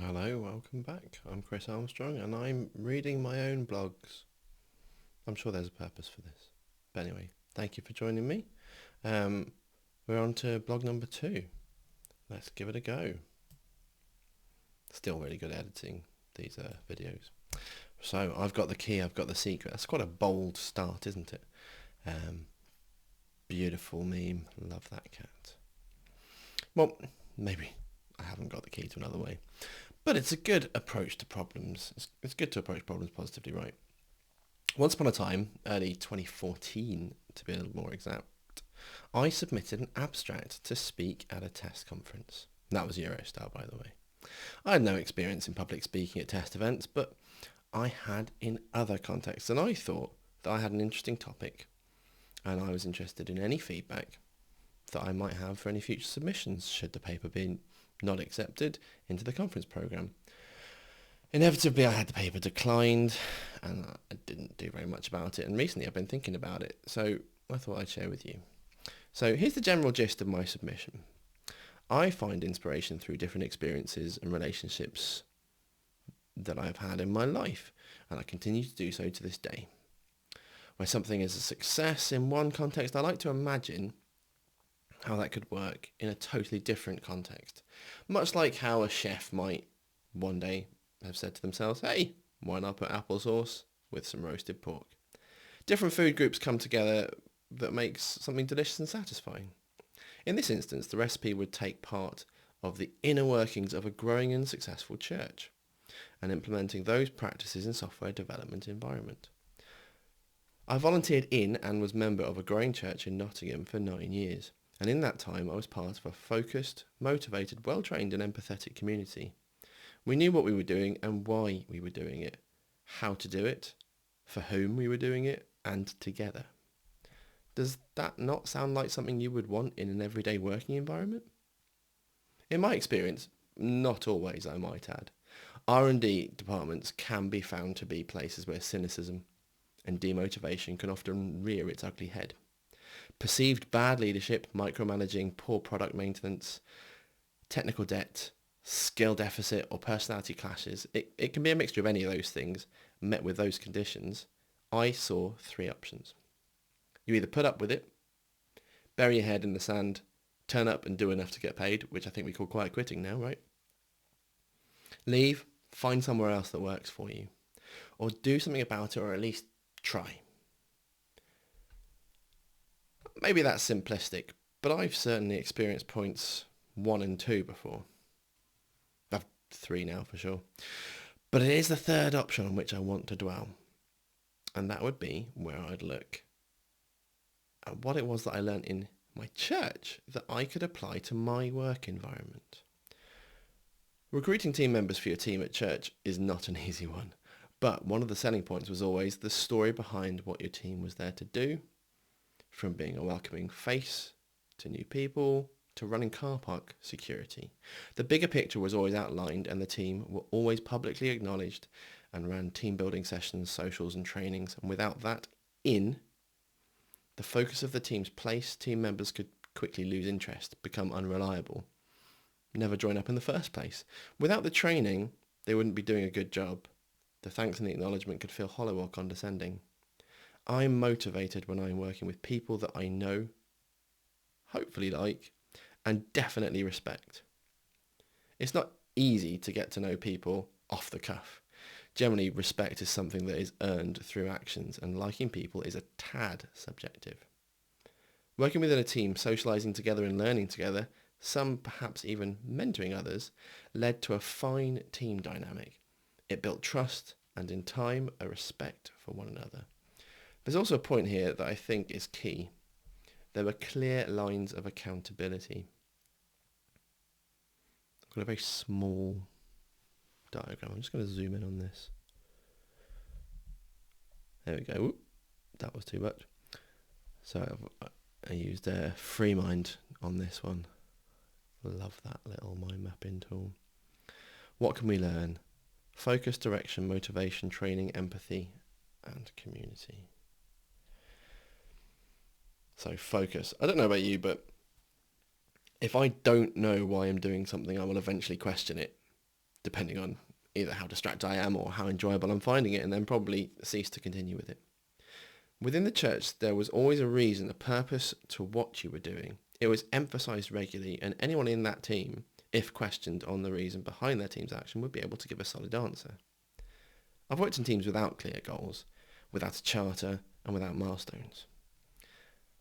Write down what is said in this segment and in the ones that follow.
Hello, welcome back. I'm Chris Armstrong and I'm reading my own blogs. I'm sure there's a purpose for this. But anyway, thank you for joining me. Um, we're on to blog number 2. Let's give it a go. Still really good editing these videos. So I've got the key, I've got the secret. That's quite a bold start, isn't it? Um, Beautiful meme. Love that cat. Well, maybe I haven't got the key to another way. But it's a good approach to problems. It's good to approach problems positively, right? Once upon a time, early 2014 to be a little more exact, I submitted an abstract to speak at a test conference. That was Eurostyle, by the way. I had no experience in public speaking at test events, but I had in other contexts, and I thought that I had an interesting topic, and I was interested in any feedback that I might have for any future submissions should the paper be not accepted into the conference programme. Inevitably, I had the paper declined, and I didn't do very much about it. And recently, I've been thinking about it, so I thought I'd share with you. So here's the general gist of my submission. I find inspiration through different experiences and relationships that I've had in my life, and I continue to do so to this day. Where something is a success in one context, I like to imagine how that could work in a totally different context. Much like how a chef might one day have said to themselves, hey, why not put applesauce with some roasted pork? Different food groups come together that makes something delicious and satisfying. In this instance, the recipe would take part of the inner workings of a growing and successful church and implementing those practices in software development environment. I volunteered in and was member of a growing church in Nottingham for 9 years, and in that time I was part of a focused, motivated, well-trained and empathetic community. We knew what we were doing and why we were doing it, how to do it, for whom we were doing it, and together. Does that not sound like something you would want in an everyday working environment? In my experience, not always, I might add. R&D departments can be found to be places where cynicism and demotivation can often rear its ugly head. Perceived bad leadership, micromanaging, poor product maintenance, technical debt, skill deficit or personality clashes, it can be a mixture of any of those things met with those conditions. I saw 3 options. You either put up with it, bury your head in the sand, turn up and do enough to get paid, which I think we call quiet quitting now, right? Leave, find somewhere else that works for you. Or do something about it, or at least try. Maybe that's simplistic, but I've certainly experienced points 1 and 2 before. I've 3 now for sure. But it is the third option on which I want to dwell. And that would be where I'd look at what it was that I learnt in my church that I could apply to my work environment. Recruiting team members for your team at church is not an easy one, but one of the selling points was always the story behind what your team was there to do, from being a welcoming face to new people to running car park security. The bigger picture was always outlined and the team were always publicly acknowledged and ran team building sessions, socials and trainings, and without that the focus of the team's place, team members could quickly lose interest, become unreliable, never join up in the first place. Without the training, they wouldn't be doing a good job. The thanks and the acknowledgement could feel hollow or condescending. I'm motivated when I'm working with people that I know, hopefully like, and definitely respect. It's not easy to get to know people off the cuff. Generally, respect is something that is earned through actions, and liking people is a tad subjective. Working within a team, socialising together and learning together, some perhaps even mentoring others, led to a fine team dynamic. It built trust and in time a respect for one another. There's also a point here that I think is key. There were clear lines of accountability. I've got a very small diagram. I'm just going to zoom in on this. There we go. Oop, that was too much. So I used FreeMind on this one. Love that little mind mapping tool. What can we learn? Focus, direction, motivation, training, empathy, and community. So focus. I don't know about you, but if I don't know why I'm doing something, I will eventually question it. depending on either how distracted I am or how enjoyable I'm finding it, and then probably cease to continue with it. Within the church, there was always a reason, a purpose to what you were doing. It was emphasised regularly, and anyone in that team, if questioned on the reason behind their team's action, would be able to give a solid answer. I've worked in teams without clear goals, without a charter, and without milestones.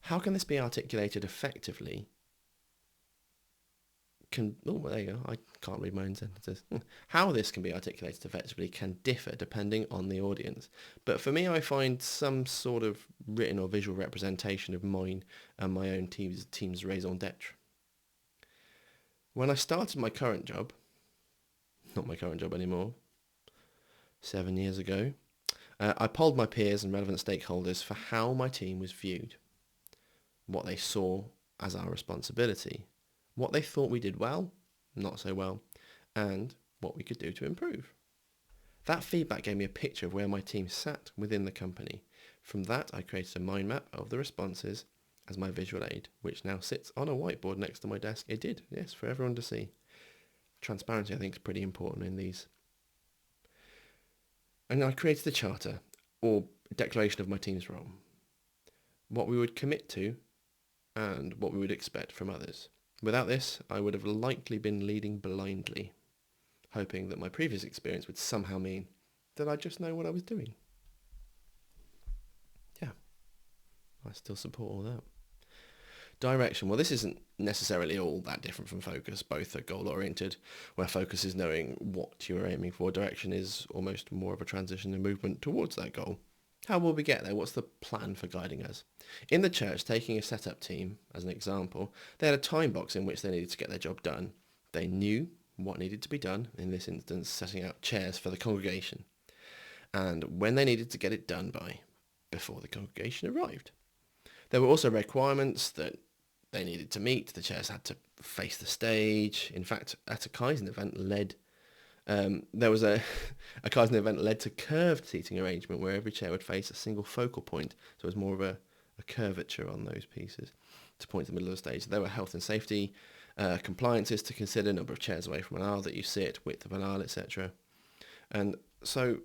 How can this be articulated effectively? There you go. I can't read my own sentences. How this can be articulated effectively can differ depending on the audience. But for me, I find some sort of written or visual representation of mine and my own team's raison d'etre. When I started my current job, not my current job anymore, 7 years ago, I polled my peers and relevant stakeholders for how my team was viewed, what they saw as our responsibility, what they thought we did well, not so well, and what we could do to improve. That feedback gave me a picture of where my team sat within the company. From that, I created a mind map of the responses as my visual aid, which now sits on a whiteboard next to my desk. It did, yes, for everyone to see. Transparency, I think, is pretty important in these. And I created a charter, or declaration of my team's role, what we would commit to and what we would expect from others. Without this, I would have likely been leading blindly, hoping that my previous experience would somehow mean that I just know what I was doing. Yeah, I still support all that. Direction. Well, this isn't necessarily all that different from focus. Both are goal-oriented, where focus is knowing what you're aiming for. Direction is almost more of a transition and movement towards that goal. How will we get there? What's the plan for guiding us? In the church, taking a set-up team as an example, they had a time box in which they needed to get their job done. They knew what needed to be done, in this instance, setting out chairs for the congregation, and when they needed to get it done by, before the congregation arrived. There were also requirements that they needed to meet. The chairs had to face the stage. In fact, at a Kaizen event there was a Kaizen event led to curved seating arrangement where every chair would face a single focal point. So it was more of a curvature on those pieces to point to the middle of the stage. There were health and safety compliances to consider, number of chairs away from an aisle that you sit, width of an aisle, etc. And so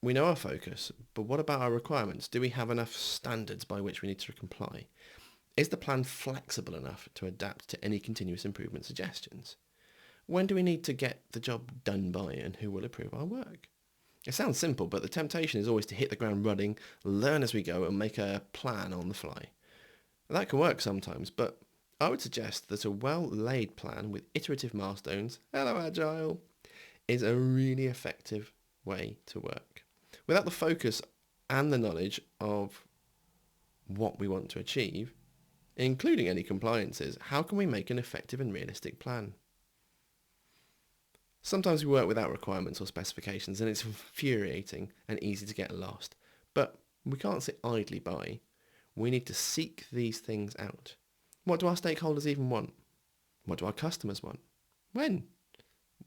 we know our focus, but what about our requirements? Do we have enough standards by which we need to comply? Is the plan flexible enough to adapt to any continuous improvement suggestions? When do we need to get the job done by, and who will approve our work? It sounds simple, but the temptation is always to hit the ground running, learn as we go, and make a plan on the fly. That can work sometimes, but I would suggest that a well-laid plan with iterative milestones, hello Agile, is a really effective way to work. Without the focus and the knowledge of what we want to achieve, including any compliances, how can we make an effective and realistic plan? Sometimes we work without requirements or specifications, and it's infuriating and easy to get lost. But we can't sit idly by. We need to seek these things out. What do our stakeholders even want? What do our customers want? When?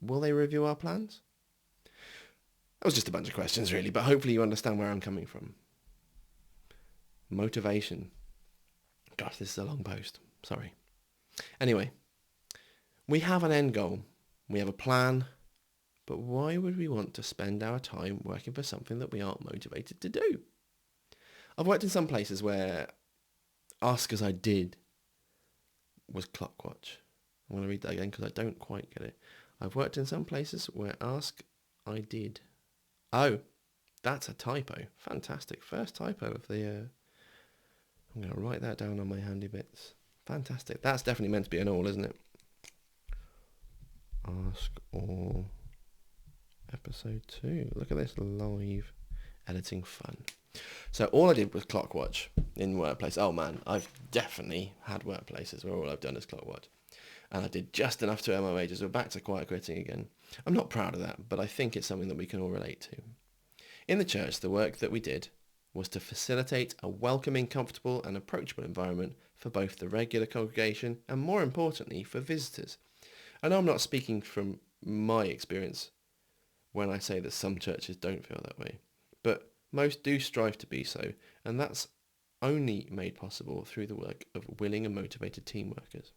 Will they review our plans? That was just a bunch of questions really, but hopefully you understand where I'm coming from. Motivation. Gosh, this is a long post. Sorry. Anyway, we have an end goal. We have a plan. But why would we want to spend our time working for something that we aren't motivated to do? I've worked in some places where ask as I did was clockwatch. I'm going to read that again because I don't quite get it. I've worked in some places where ask I did. Oh, that's a typo. Fantastic. First typo of the... I'm going to write that down on my handy bits. Fantastic. That's definitely meant to be an all, isn't it? Ask all episode 2. Look at this live editing fun. So all I did was clockwatch in workplace. Oh man, I've definitely had workplaces where all I've done is clockwatch. And I did just enough to earn my wages. We're back to quiet quitting again. I'm not proud of that, but I think it's something that we can all relate to. In the church, the work that we did was to facilitate a welcoming, comfortable and approachable environment for both the regular congregation and, more importantly, for visitors. I know I'm not speaking from my experience when I say that some churches don't feel that way, but most do strive to be so, and that's only made possible through the work of willing and motivated team workers.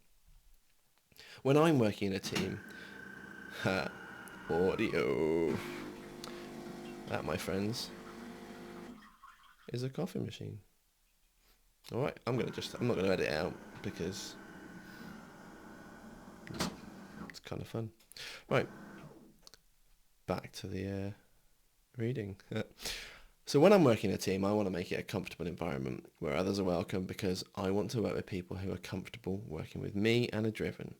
When I'm working in a team, Audio. That, my friends, is a coffee machine. All right, I'm not going to edit it out because it's kind of fun. Right, back to the reading. So when I'm working in a team, I want to make it a comfortable environment where others are welcome because I want to work with people who are comfortable working with me and are driven.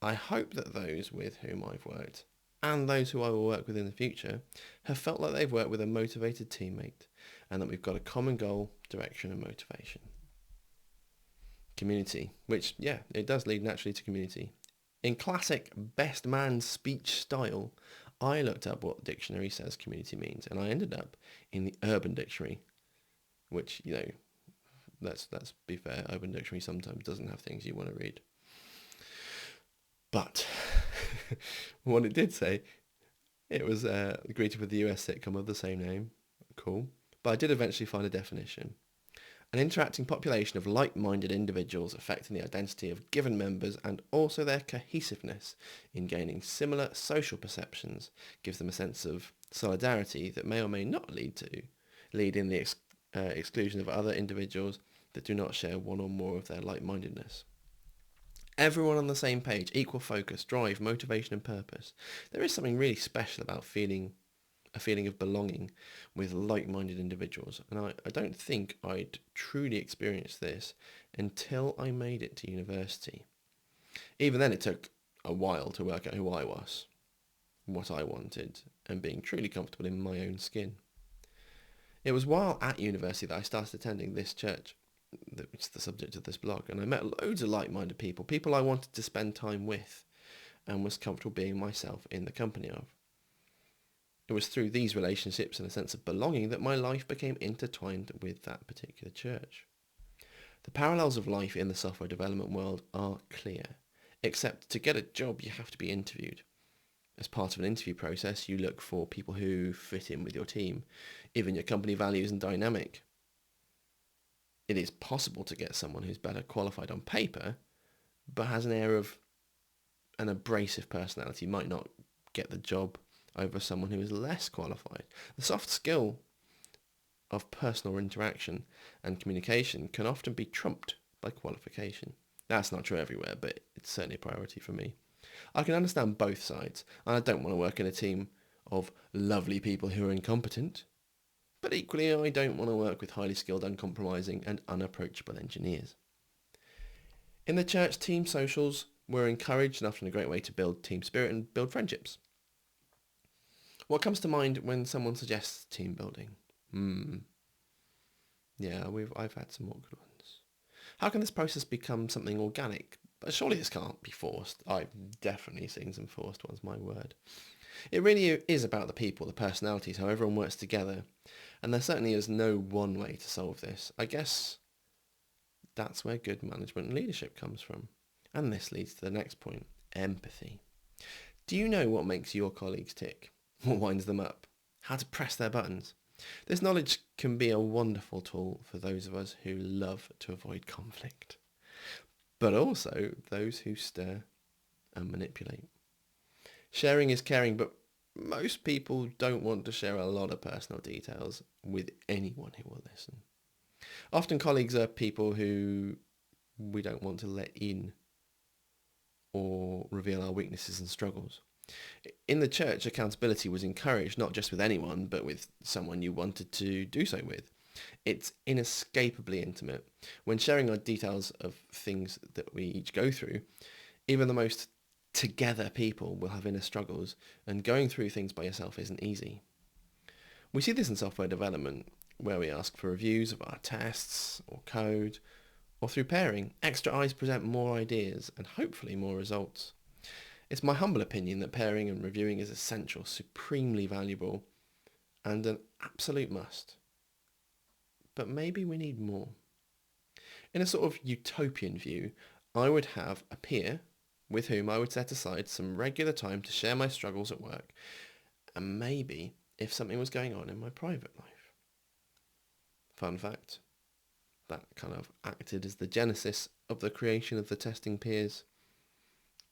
I hope that those with whom I've worked and those who I will work with in the future have felt like they've worked with a motivated teammate and that we've got a common goal, direction and motivation. Community, which, yeah, it does lead naturally to community. In classic best man speech style, I looked up what the dictionary says community means, and I ended up in the Urban Dictionary, which, let's be fair, Urban Dictionary sometimes doesn't have things you want to read. But what it did say, it was greeted with the US sitcom of the same name. Cool. But I did eventually find a definition. An interacting population of like-minded individuals affecting the identity of given members and also their cohesiveness in gaining similar social perceptions gives them a sense of solidarity that may or may not lead in the exclusion of other individuals that do not share one or more of their like-mindedness. Everyone on the same page, equal focus, drive, motivation and purpose. There is something really special about a feeling of belonging with like-minded individuals. And I don't think I'd truly experienced this until I made it to university. Even then it took a while to work out who I was, what I wanted, and being truly comfortable in my own skin. It was while at university that I started attending this church, which is the subject of this blog, and I met loads of like-minded people I wanted to spend time with and was comfortable being myself in the company of. It was through these relationships and a sense of belonging that my life became intertwined with that particular church. The parallels of life in the software development world are clear, except to get a job you have to be interviewed. As part of an interview process, you look for people who fit in with your team, even your company values and dynamic. It is possible to get someone who's better qualified on paper, but has an air of an abrasive personality, might not get the job over someone who is less qualified. The soft skill of personal interaction and communication can often be trumped by qualification. That's not true everywhere, but it's certainly a priority for me. I can understand both sides, and I don't want to work in a team of lovely people who are incompetent, but equally I don't want to work with highly skilled, uncompromising and unapproachable engineers. In the church, team socials were encouraged and often a great way to build team spirit and build friendships. What comes to mind when someone suggests team building? Yeah, I've had some awkward ones. How can this process become something organic? But surely this can't be forced. I've definitely seen some forced ones, my word. It really is about the people, the personalities, how everyone works together. And there certainly is no one way to solve this. I guess that's where good management and leadership comes from. And this leads to the next point, empathy. Do you know what makes your colleagues tick? What winds them up? How to press their buttons? This knowledge can be a wonderful tool for those of us who love to avoid conflict, but also those who stir and manipulate. Sharing is caring, but most people don't want to share a lot of personal details with anyone who will listen. Often colleagues are people who we don't want to let in or reveal our weaknesses and struggles. In the church, accountability was encouraged, not just with anyone, but with someone you wanted to do so with. It's inescapably intimate. When sharing our details of things that we each go through, even the most together people will have inner struggles, and going through things by yourself isn't easy. We see this in software development, where we ask for reviews of our tests or code, or through pairing, extra eyes present more ideas and hopefully more results. It's my humble opinion that pairing and reviewing is essential, supremely valuable, and an absolute must. But maybe we need more. In a sort of utopian view, I would have a peer with whom I would set aside some regular time to share my struggles at work, and maybe if something was going on in my private life. Fun fact, that kind of acted as the genesis of the creation of the Testing Peers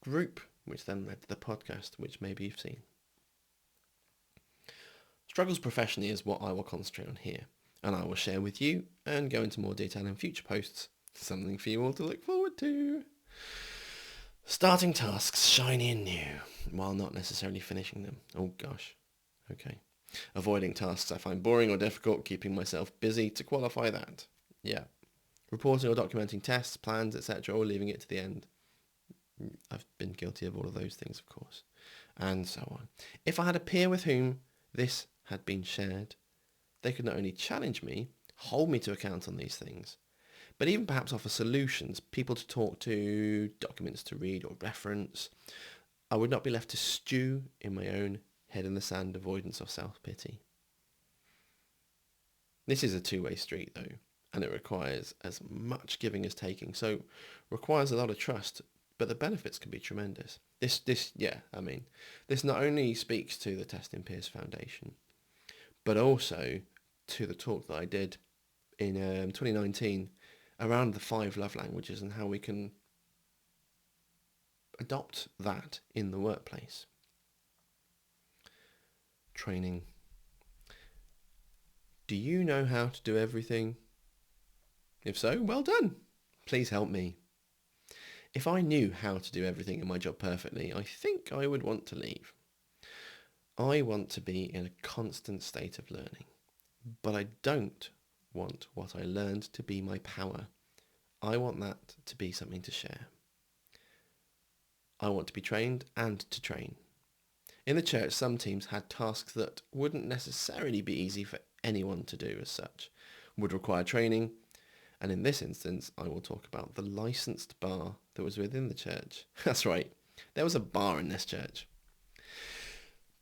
group, which then led to the podcast, which maybe you've seen. Struggles professionally is what I will concentrate on here, and I will share with you and go into more detail in future posts. Something for you all to look forward to. Starting tasks shiny and new, while not necessarily finishing them. Oh gosh. Okay. Avoiding tasks I find boring or difficult, keeping myself busy to qualify that. Yeah. Reporting or documenting tests, plans, etc., or leaving it to the end. I've been guilty of all of those things, of course. And so on. If I had a peer with whom this had been shared, they could not only challenge me, hold me to account on these things, but even perhaps offer solutions, people to talk to, documents to read or reference. I would not be left to stew in my own head in the sand avoidance of self-pity. This is a two-way street though, and it requires as much giving as taking, so requires a lot of trust, but the benefits can be tremendous. This not only speaks to the Testing Peers Foundation, but also to the talk that I did in 2019 around the 5 love languages and how we can adopt that in the workplace. Training. Do you know how to do everything? If so, well done. Please help me. If I knew how to do everything in my job perfectly, I think I would want to leave. I want to be in a constant state of learning, but I don't want what I learned to be my power. I want that to be something to share. I want to be trained and to train. In the church, some teams had tasks that wouldn't necessarily be easy for anyone to do as such, would require training, and in this instance, I will talk about the licensed bar that was within the church. That's right, there was a bar in this church.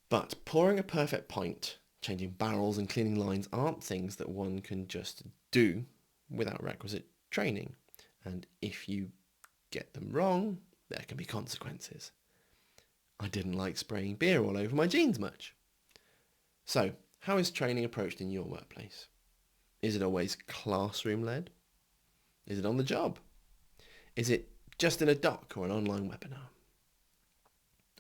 But pouring a perfect pint, changing barrels and cleaning lines aren't things that one can just do without requisite training. And if you get them wrong, there can be consequences. I didn't like spraying beer all over my jeans much. So, how is training approached in your workplace? Is it always classroom-led? Is it on the job? Is it just in a doc or an online webinar?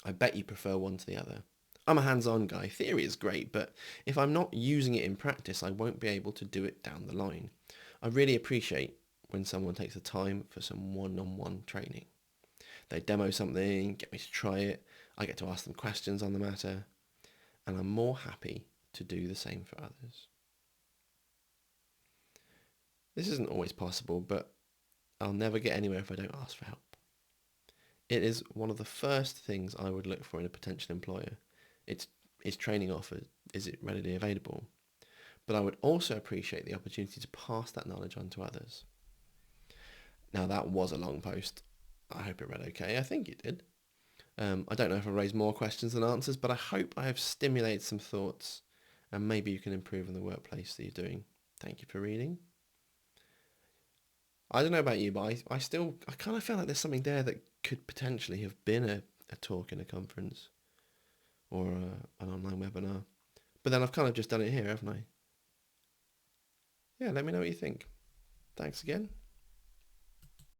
I bet you prefer one to the other. I'm a hands-on guy. Theory is great, but if I'm not using it in practice, I won't be able to do it down the line. I really appreciate when someone takes the time for some one-on-one training. They demo something, get me to try it, I get to ask them questions on the matter, and I'm more happy to do the same for others. This isn't always possible, but I'll never get anywhere if I don't ask for help. It is one of the first things I would look for in a potential employer. Is training offered? Is it readily available? But I would also appreciate the opportunity to pass that knowledge on to others. Now that was a long post. I hope it read okay. I think it did. I don't know if I raised more questions than answers, but I hope I have stimulated some thoughts and maybe you can improve in the workplace that you're doing. Thank you for reading. I don't know about you, but I kind of feel like there's something there that could potentially have been a talk in a conference or an online webinar. But then I've kind of just done it here, haven't I? Yeah, let me know what you think. Thanks again.